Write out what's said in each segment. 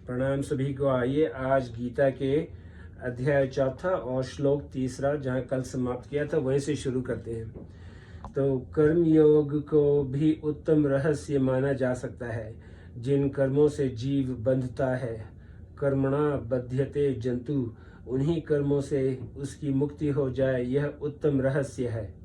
प्रणाम सभी को। आइए आज गीता के अध्याय 4 और श्लोक 3 जहाँ कल समाप्त किया था वहीं से शुरू करते हैं। तो कर्म योग को भी उत्तम रहस्य माना जा सकता है। जिन कर्मों से जीव बंधता है, कर्मणा बध्यते जंतु, उन्हीं कर्मों से उसकी मुक्ति हो जाए, यह उत्तम रहस्य है।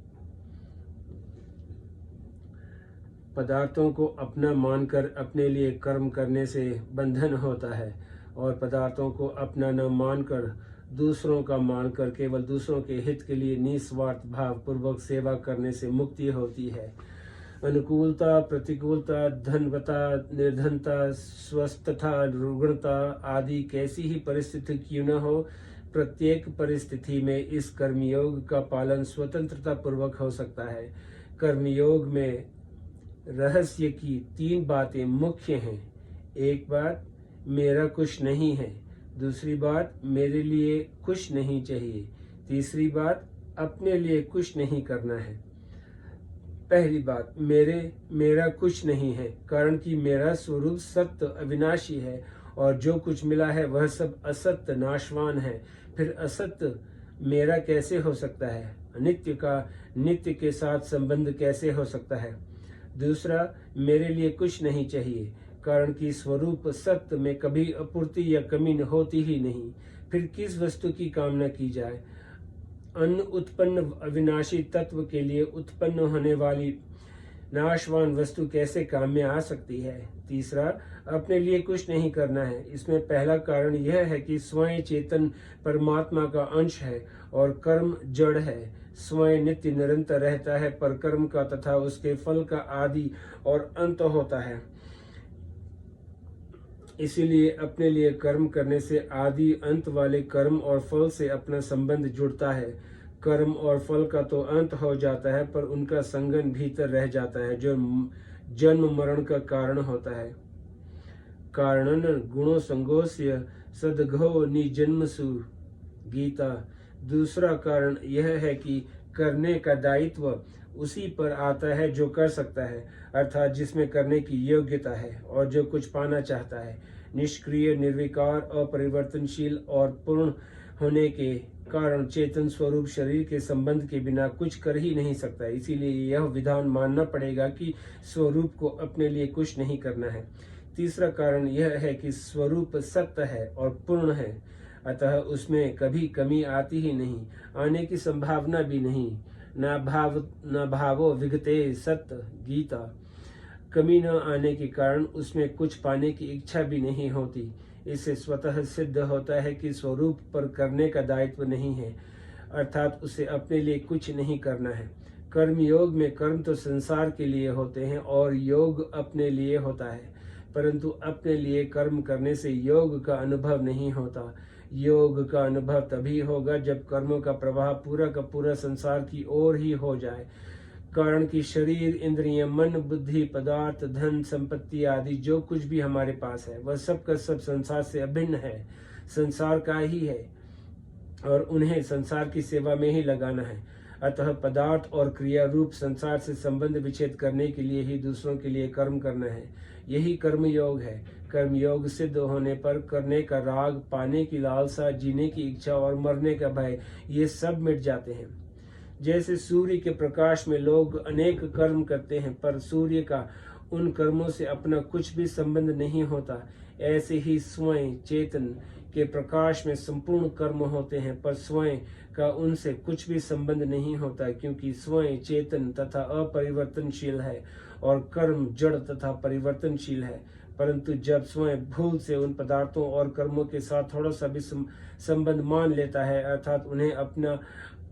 पदार्थों को अपना मानकर अपने लिए कर्म करने से बंधन होता है, और पदार्थों को अपना न मानकर दूसरों का मानकर केवल दूसरों के हित के लिए निस्वार्थ भाव पूर्वक सेवा करने से मुक्ति होती है। अनुकूलता, प्रतिकूलता, धनवता, निर्धनता, स्वस्थता, रुग्णता आदि कैसी ही परिस्थिति क्यों न हो, प्रत्येक परिस्थिति में इस कर्मयोग का पालन स्वतंत्रता पूर्वक हो सकता है। कर्मयोग में रहस्य की 3 बातें मुख्य हैं। एक बात, मेरा कुछ नहीं है। दूसरी बात, मेरे लिए कुछ नहीं चाहिए। तीसरी बात, अपने लिए कुछ नहीं करना है। पहली बात, मेरा कुछ नहीं है, कारण कि मेरा स्वरूप सत्य अविनाशी है, और जो कुछ मिला है वह सब असत्य नाशवान है। फिर असत्य मेरा कैसे हो सकता है? नित्य का नित्य के साथ संबंध कैसे हो सकता है? दूसरा, मेरे लिए कुछ नहीं चाहिए, कारण कि स्वरूप सत्य में कभी अपूर्ति या कमी होती ही नहीं। फिर किस वस्तु की कामना की जाए? अन्न उत्पन्न अविनाशी तत्व के लिए उत्पन्न होने वाली नाशवान वस्तु कैसे काम में आ सकती है? तीसरा, अपने लिए कुछ नहीं करना है। इसमें पहला कारण यह है कि स्वयं चेतन परमात्मा का अंश है और कर्म जड़ है। स्वयं नित्य निरंतर रहता है, पर कर्म का तथा उसके फल का आदि और अंत होता है। इसीलिए अपने लिए कर्म करने से आदि अंत वाले कर्म और फल से अपना संबंध जुड़ता है। कर्म और फल का तो अंत हो जाता है, पर उनका संगन भीतर रह जाता है, जो जन्म मरण का कारण होता है। कारणन गुणों संगोस्य सदघो निजन्मसु गीता। दूसरा कारण यह है कि करने का दायित्व उसी पर आता है जो कर सकता है, अर्थात जिसमें करने की योग्यता है और जो कुछ पाना चाहता है। निष्क्रिय, निर्विकार, अपरिवर्तनशील और पूर्ण होने के कारण चेतन स्वरूप शरीर के संबंध के बिना कुछ कर ही नहीं सकता। इसीलिए यह विधान मानना पड़ेगा कि स्वरूप को अपने लिए कुछ नहीं करना है। तीसरा कारण यह है कि स्वरूप सत्य है और पूर्ण है, अतः उसमें कभी कमी आती ही नहीं, आने की संभावना भी नहीं। न भावो विगते सत्य गीता। कमी न आने के कारण उसमें कुछ पाने की इच्छा भी नहीं होती। इससे स्वतः सिद्ध होता है कि स्वरूप पर करने का दायित्व नहीं है, अर्थात उसे अपने लिए कुछ नहीं करना है। कर्म योग में कर्म तो संसार के लिए होते हैं और योग अपने लिए होता है, परंतु अपने लिए कर्म करने से योग का अनुभव नहीं होता। योग का अनुभव तभी होगा जब कर्मों का प्रवाह पूरा का पूरा संसार की ओर ही हो जाए। कारण कि शरीर, इंद्रिय, मन, बुद्धि, पदार्थ, धन, संपत्ति आदि जो कुछ भी हमारे पास है वह सब का सब संसार से अभिन्न है, संसार का ही है, और उन्हें संसार की सेवा में ही लगाना है। अतः पदार्थ और क्रिया रूप संसार से संबंध विच्छेद करने के लिए ही दूसरों के लिए कर्म करना है। यही कर्म योग है। कर्म योग सिद्ध होने पर करने का राग, पाने की लालसा, जीने की इच्छा और मरने का भय, ये सब मिट जाते हैं। जैसे सूर्य के प्रकाश में लोग अनेक कर्म करते हैं, पर सूर्य का उन कर्मों से अपना कुछ भी संबंध नहीं होता, ऐसे ही स्वयं चेतन के प्रकाश में संपूर्ण कर्म होते हैं, पर स्वयं का उनसे कुछ भी संबंध नहीं होता, क्योंकि स्वयं चेतन तथा अपरिवर्तनशील है और कर्म जड़ तथा परिवर्तनशील है। परंतु जब स्वयं भूल से उन पदार्थों और कर्मों के साथ थोड़ा सा भी संबंध मान लेता है, अर्थात उन्हें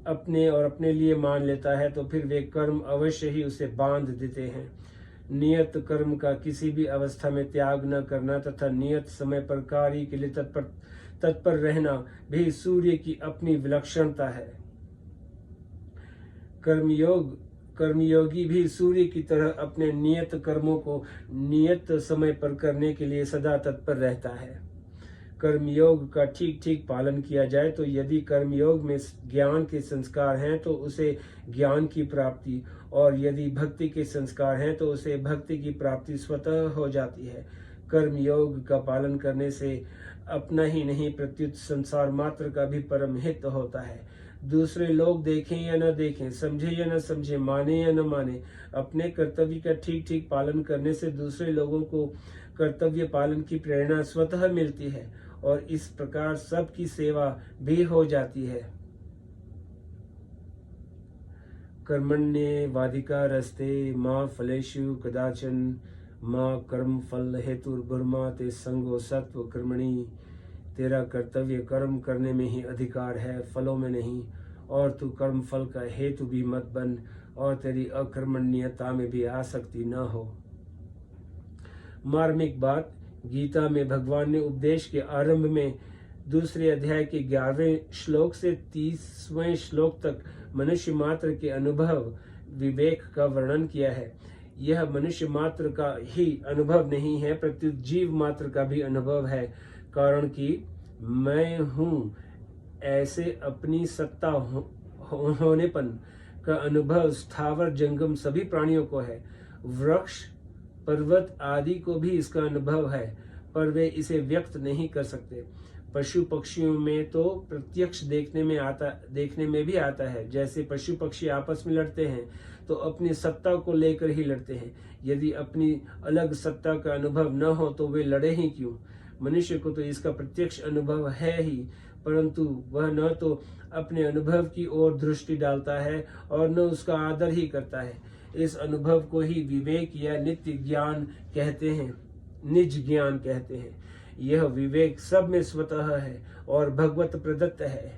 अपने और अपने लिए मान लेता है, तो फिर वे कर्म अवश्य ही उसे बांध देते हैं। नियत कर्म का किसी भी अवस्था में त्याग न करना तथा नियत समय पर कार्य के लिए तत्पर रहना भी सूर्य की अपनी विलक्षणता है। कर्मयोगी भी सूर्य की तरह अपने नियत कर्मों को नियत समय पर करने के लिए सदा तत्पर रहता है। कर्मयोग का ठीक ठीक पालन किया जाए तो यदि कर्मयोग में ज्ञान के संस्कार हैं तो उसे ज्ञान की प्राप्ति, और यदि भक्ति के संस्कार हैं तो उसे भक्ति की प्राप्ति स्वतः हो जाती है। कर्म योग का पालन करने से अपना ही नहीं प्रत्युत संसार मात्र का भी परम हित होता है। दूसरे लोग देखें या न देखें, समझे या न समझे, माने या न माने, अपने कर्तव्य का ठीक ठीक पालन करने से दूसरे लोगों को कर्तव्य पालन की प्रेरणा स्वतः मिलती है और इस प्रकार सबकी सेवा भी हो जाती है। कर्मण्येवाधिकारस्ते मा फलेषु कदाचन मा कर्म फल हेतुर्भुर्मा ते संगो सत्व कर्मणि। तेरा कर्तव्य कर्म करने में ही अधिकार है, फलों में नहीं, और तू कर्म फल का हेतु भी मत बन और तेरी अकर्मण्यता में भी आसक्ति न हो। मार्मिक बात, गीता में भगवान ने उपदेश के आरंभ में दूसरे अध्याय के 11वें श्लोक से 30वें श्लोक तक मनुष्य मात्र के अनुभव विवेक का वर्णन किया है। यह मनुष्य मात्र का ही अनुभव नहीं है, प्रत्युत जीव मात्र का भी अनुभव है। कारण कि मैं हूँ ऐसे अपनी सत्ता होनेपन का अनुभव स्थावर जंगम सभी प्राणियों को है। वृक्ष पर्वत आदि को भी इसका अनुभव है, पर वे इसे व्यक्त नहीं कर सकते। पशु पक्षियों में तो प्रत्यक्ष देखने में भी आता है। जैसे पशु पक्षी आपस में लड़ते हैं तो अपनी सत्ता को लेकर ही लड़ते हैं। यदि अपनी अलग सत्ता का अनुभव न हो तो वे लड़े ही क्यों। मनुष्य को तो इसका प्रत्यक्ष अनुभव है ही, परंतु वह न तो अपने अनुभव की ओर दृष्टि डालता है और न उसका आदर ही करता है। इस अनुभव को ही विवेक या नित्य ज्ञान कहते हैं, निज ज्ञान कहते हैं। यह विवेक सब में स्वतः है और भगवत प्रदत्त है।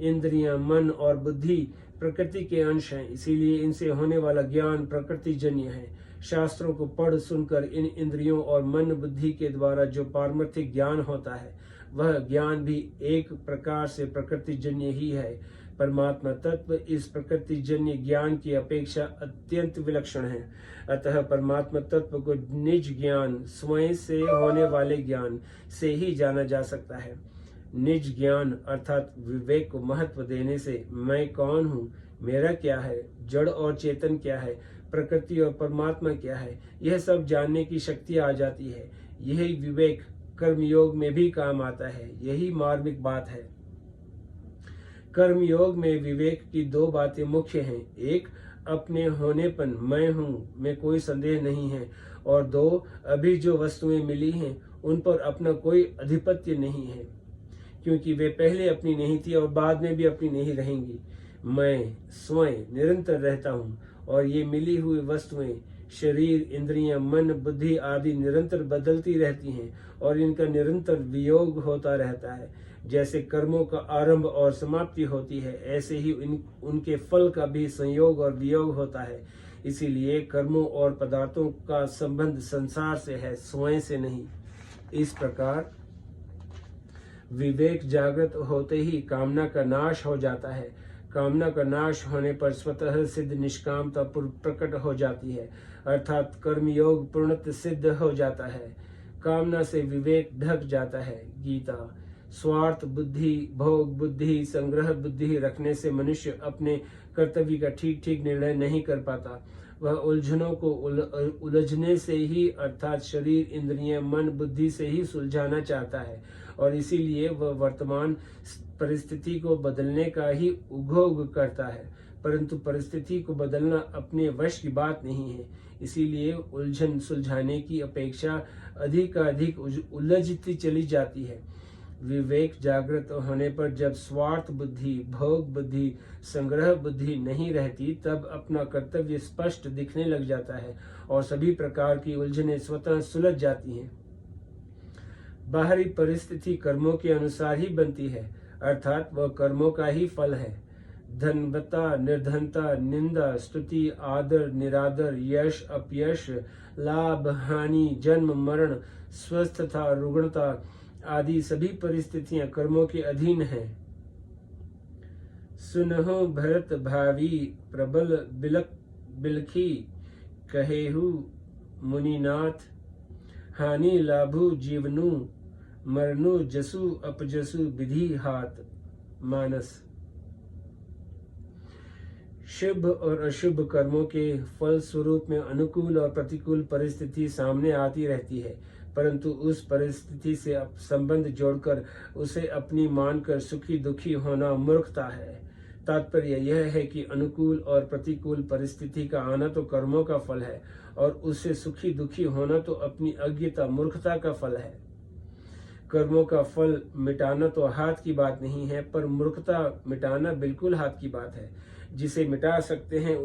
इंद्रियां, मन और बुद्धि प्रकृति के अंश हैं, इसीलिए इनसे होने वाला ज्ञान प्रकृति जन्य है। शास्त्रों को पढ़ सुनकर इन इंद्रियों और मन बुद्धि के द्वारा जो पारमार्थिक ज्ञान होता है, वह ज्ञान भी एक प्रकार से प्रकृति जन्य ही है। परमात्मा तत्व इस प्रकृति जन्य ज्ञान की अपेक्षा अत्यंत विलक्षण है। अतः परमात्मा तत्व को निज ज्ञान, स्वयं से होने वाले ज्ञान से ही जाना जा सकता है। निज ज्ञान अर्थात विवेक को महत्व देने से मैं कौन हूँ, मेरा क्या है, जड़ और चेतन क्या है, प्रकृति और परमात्मा क्या है, यह सब जानने की शक्ति आ जाती है। यही विवेक कर्मयोग में भी काम आता है। यही मार्मिक बात है। कर्मयोग में विवेक की दो बातें मुख्य हैं। एक, अपने होनेपन मैं हूँ में कोई संदेह नहीं है, और दो, अभी जो वस्तुएं मिली हैं उन पर अपना कोई अधिपत्य नहीं है, क्योंकि वे पहले अपनी नहीं थी और बाद में भी अपनी नहीं रहेंगी। मैं स्वयं निरंतर रहता हूँ और ये मिली हुई वस्तुएं, शरीर, इंद्रियां, मन, बुद्धि आदि निरंतर बदलती रहती हैं और इनका निरंतर वियोग होता रहता है। जैसे कर्मों का आरंभ और समाप्ति होती है, ऐसे ही उनके फल का भी संयोग और वियोग होता है। इसीलिए कर्मों और पदार्थों का संबंध संसार से है, स्वयं से नहीं। इस प्रकार विवेक जागृत होते ही कामना का नाश हो जाता है। कामना का नाश होने पर स्वतः सिद्ध निष्कामता प्रकट हो जाती है, अर्थात कर्मयोग पूर्णतः सिद्ध हो जाता है। कामना से विवेक ढक जाता है। गीता, स्वार्थ बुद्धि, भोग बुद्धि, संग्रह बुद्धि रखने से मनुष्य अपने कर्तव्य का ठीक ठीक निर्णय नहीं कर पाता। वह उलझनों को उलझने से ही अर्थात शरीर, इंद्रियां, मन, बुद्धि से ही सुलझाना चाहता है और इसीलिए वह वर्तमान परिस्थिति को बदलने का ही उद्योग करता है, परंतु परिस्थिति को बदलना अपने वश की बात नहीं है। इसीलिए उलझन सुलझाने की अपेक्षा अधिक उलझती चली जाती है। विवेक जागृत होने पर जब स्वार्थ बुद्धि, भोग बुद्धि, संग्रह बुद्धि नहीं रहती, तब अपना कर्तव्य स्पष्ट दिखने लग जाता है और सभी प्रकार की उलझनें स्वतः सुलझ जाती हैं। बाहरी परिस्थिति कर्मों के अनुसार ही बनती है, अर्थात वह कर्मों का ही फल है। धनवत्ता, निर्धनता, निंदा, स्तुति, आदर, निरादर, यश, अपयश, लाभ, हानि, जन्म, मरण, स्वस्थता, रुग्णता आदि सभी परिस्थितियां कर्मों के अधीन हैं। सुनहो भरत भावी प्रबल बिलखी, कहेहु मुनिनाथ, हानि लाभु जीवनु, मरनु जसु अपजसु विधि हाथ। मानस। शुभ और अशुभ कर्मों के फल स्वरूप में अनुकूल और प्रतिकूल परिस्थिति सामने आती रहती है, परंतु उस परिस्थिति से संबंध जोड़कर उसे अपनी मानकर सुखी दुखी होना मूर्खता है। तात्पर्य यह है कि अनुकूल और प्रतिकूल परिस्थिति का आना तो कर्मों का फल है और उससे सुखी दुखी होना तो अपनी अज्ञता मूर्खता का फल है। कर्मों का फल मिटाना तो हाथ की बात नहीं है, पर मूर्खता मिटाना बिल्कुल हाथ की बात है। जिसे मिटा सकते हैं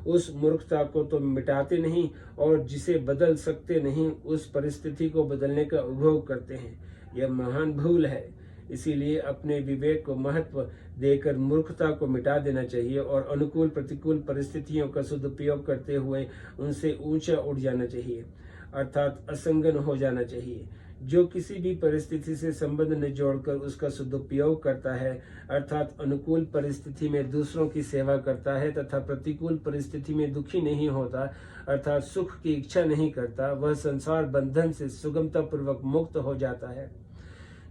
उस मूर्खता को तो मिटाते नहीं, और जिसे बदल सकते नहीं उस परिस्थिति को बदलने का उपभोग करते हैं। यह महान भूल है। इसीलिए अपने विवेक को महत्व देकर मूर्खता को मिटा देना चाहिए और अनुकूल प्रतिकूल परिस्थितियों का सदुपयोग करते हुए उनसे ऊंचा उठ जाना चाहिए, अर्थात असंगन हो जाना चाहिए। जो किसी भी परिस्थिति से संबंध न जोड़कर उसका सदुपयोग करता है, अर्थात अनुकूल परिस्थिति में दूसरों की सेवा करता है तथा प्रतिकूल परिस्थिति में दुखी नहीं होता, अर्थात सुख की इच्छा नहीं करता, वह संसार बंधन से सुगमता पूर्वक मुक्त हो जाता है।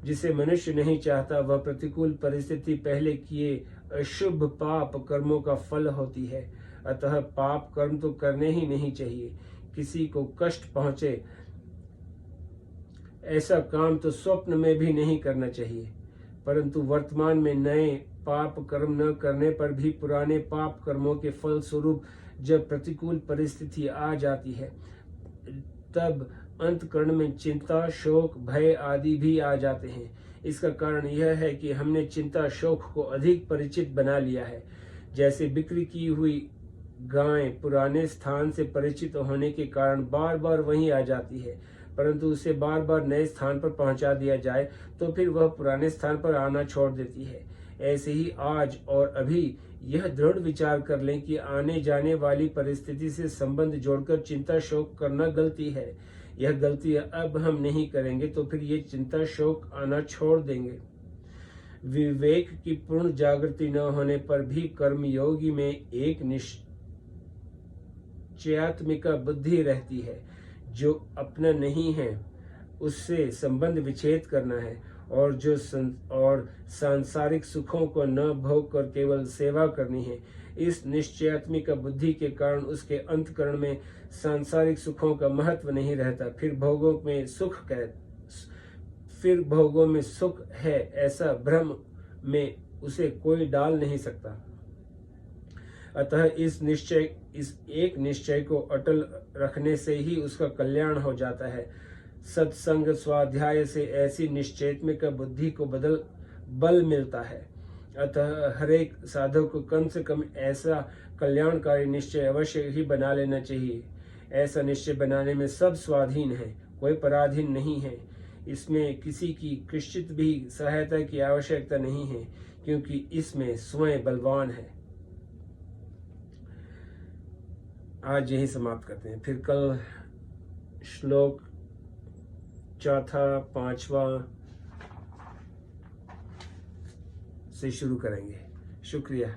जिसे मनुष्य नहीं चाहता वह प्रतिकूल परिस्थिति पहले किए अशुभ पाप कर्मों का फल होती है। अतः पाप कर्म तो करने ही नहीं चाहिए। किसी को कष्ट पहुंचे ऐसा काम तो स्वप्न में भी नहीं करना चाहिए। परंतु वर्तमान में नए पाप कर्म न करने पर भी पुराने पाप कर्मों के फल स्वरूप जब प्रतिकूल परिस्थिति आ जाती है, तब अंतकरण में चिंता, शोक, भय आदि भी आ जाते हैं। इसका कारण यह है कि हमने चिंता, शोक को अधिक परिचित बना लिया है। जैसे बिक्री की हुई गाय पुराने स्थान से परिचित होने के कारण बार बार वहीं आ जाती है, परंतु उसे बार बार नए स्थान पर पहुंचा दिया जाए तो फिर वह पुराने स्थान पर आना छोड़ देती है। ऐसे ही आज और अभी यह दृढ़ विचार कर लें कि आने जाने वाली परिस्थिति से संबंध जोड़कर चिंता शोक करना गलती है। यह गलती अब हम नहीं करेंगे तो फिर ये चिंता शोक आना छोड़ देंगे। विवेक की पूर्ण जागृति न होने पर भी कर्मयोगी में एक निश्चयात्मिका बुद्धि रहती है। जो अपना नहीं है उससे संबंध विच्छेद करना है, और सांसारिक सुखों को न भोग कर केवल सेवा करनी है। इस निश्चयात्मिका बुद्धि के कारण उसके अंतकरण में सांसारिक सुखों का महत्व नहीं रहता। फिर भोगों में सुख है ऐसा भ्रम में उसे कोई डाल नहीं सकता। अतः इस एक निश्चय को अटल रखने से ही उसका कल्याण हो जाता है। सत्संग स्वाध्याय से ऐसी निश्चयात्मिक बुद्धि को बल मिलता है। अतः हरेक साधक को कम से कम ऐसा कल्याणकारी निश्चय अवश्य ही बना लेना चाहिए। ऐसा निश्चय बनाने में सब स्वाधीन है, कोई पराधीन नहीं है। इसमें किसी की किंचित भी सहायता की आवश्यकता नहीं है, क्योंकि इसमें स्वयं बलवान है। आज यही समाप्त करते हैं, फिर कल श्लोक 4, 5 से शुरू करेंगे। शुक्रिया।